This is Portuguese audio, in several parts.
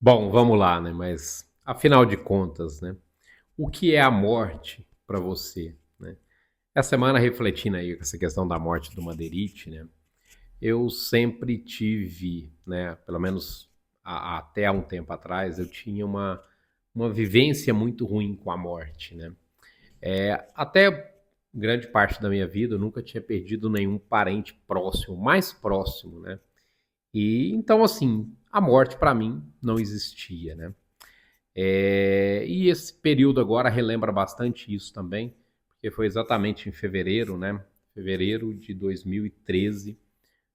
Bom, vamos lá, né? Mas afinal de contas, né? O que é a morte para você, né? Essa semana refletindo aí com essa questão da morte do Madeirite, né? Eu sempre tive, né? Pelo menos até há um tempo atrás, eu tinha uma vivência muito ruim com a morte, né? Até grande parte da minha vida eu nunca tinha perdido nenhum parente próximo, mais próximo, né? E então assim, a morte para mim não existia, né? E esse período agora relembra bastante isso também, porque foi exatamente em fevereiro, né? Fevereiro de 2013,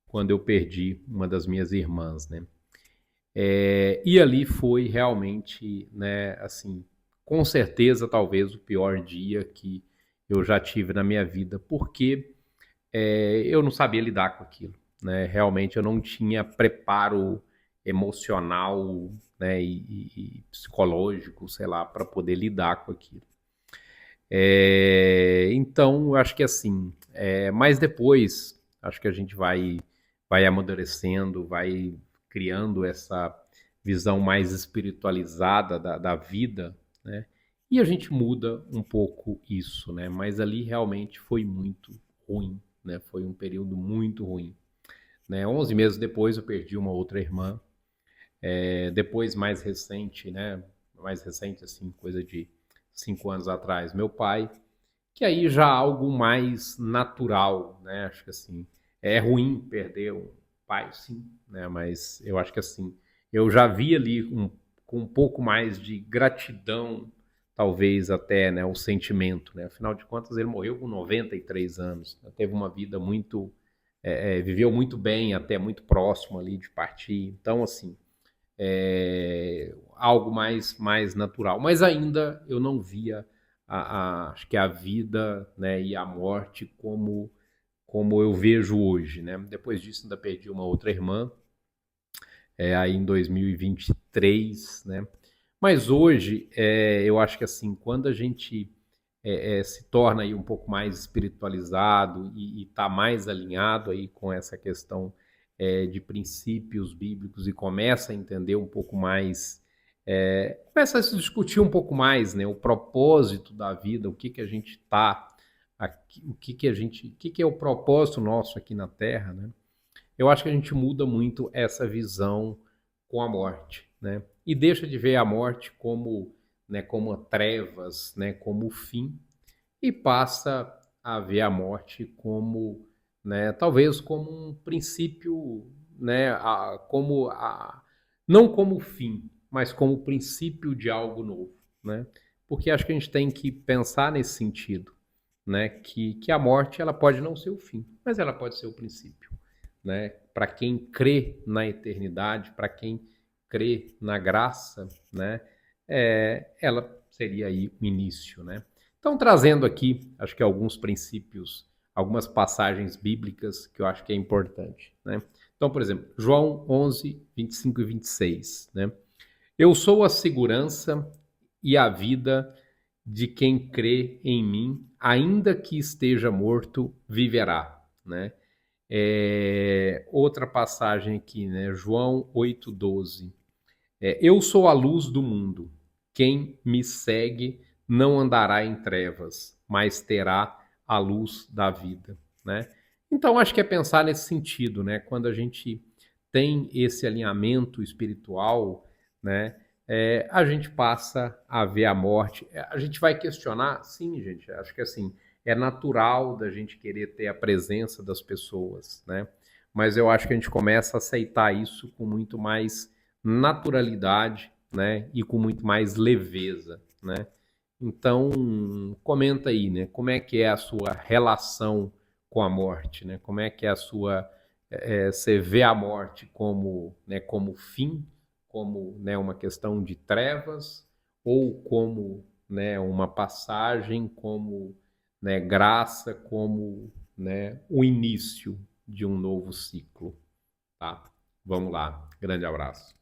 quando eu perdi uma das minhas irmãs, né? E ali foi realmente, né, assim, com certeza, talvez o pior dia que eu já tive na minha vida, porque eu não sabia lidar com aquilo, né? Realmente eu não tinha preparo emocional, né, e psicológico, sei lá, para poder lidar com aquilo. Então, eu acho que assim, mas depois, acho que a gente vai amadurecendo, vai criando essa visão mais espiritualizada da vida, né? E a gente muda um pouco isso, né? Mas ali realmente foi muito ruim, né? Foi um período muito ruim, né? 11 meses depois eu perdi uma outra irmã. Depois, mais recente, né? Mais recente, assim, coisa de 5 anos atrás, meu pai, que aí já algo mais natural, né? Acho que assim, é ruim perder um pai, sim, né? Mas eu acho que assim, eu já vi ali com um pouco mais de gratidão, talvez até, né, o sentimento, né? Afinal de contas, ele morreu com 93 anos, né? Teve uma vida muito, viveu muito bem, até muito próximo ali de partir. Então, assim, algo mais natural. Mas ainda eu não via, acho que a vida, né, e a morte como eu vejo hoje, né? Depois disso ainda perdi uma outra irmã, aí em 2023, né? Mas hoje, eu acho que assim, quando a gente se torna aí um pouco mais espiritualizado e está mais alinhado aí com essa questão de princípios bíblicos e começa a entender um pouco mais, começa a se discutir um pouco mais, né, o propósito da vida, o que que a gente está aqui, o que que é o propósito nosso aqui na Terra, né? Eu acho que a gente muda muito essa visão com a morte, né? E deixa de ver a morte como, né, como trevas, né, como o fim, e passa a ver a morte como, né, talvez como um princípio, né, não como fim, mas como princípio de algo novo, né? Porque acho que a gente tem que pensar nesse sentido, né, que a morte ela pode não ser o fim, mas ela pode ser o princípio, né? Para quem crê na eternidade, para quem crê na graça, né? Ela seria aí o início, né? Então, trazendo aqui, acho que alguns princípios, algumas passagens bíblicas que eu acho que é importante, né? Então, por exemplo, João 11, 25 e 26, né? Eu sou a segurança e a vida de quem crê em mim, ainda que esteja morto, viverá, né? Outra passagem aqui, né? João 8,12. Eu sou a luz do mundo. Quem me segue não andará em trevas, mas terá a luz da vida, né? Então, acho que é pensar nesse sentido, né? Quando a gente tem esse alinhamento espiritual, né? A gente passa a ver a morte. A gente vai questionar? Sim, gente. Acho que assim, é natural da gente querer ter a presença das pessoas, né? Mas eu acho que a gente começa a aceitar isso com muito mais naturalidade, né? E com muito mais leveza, né? Então, comenta aí, né? Como é que é a sua relação com a morte, né? Como é que é a sua... você vê a morte como, né, como fim, como, né, uma questão de trevas, ou como, né, uma passagem, como, né, graça, como, né, o início de um novo ciclo, tá? Vamos lá. Grande abraço.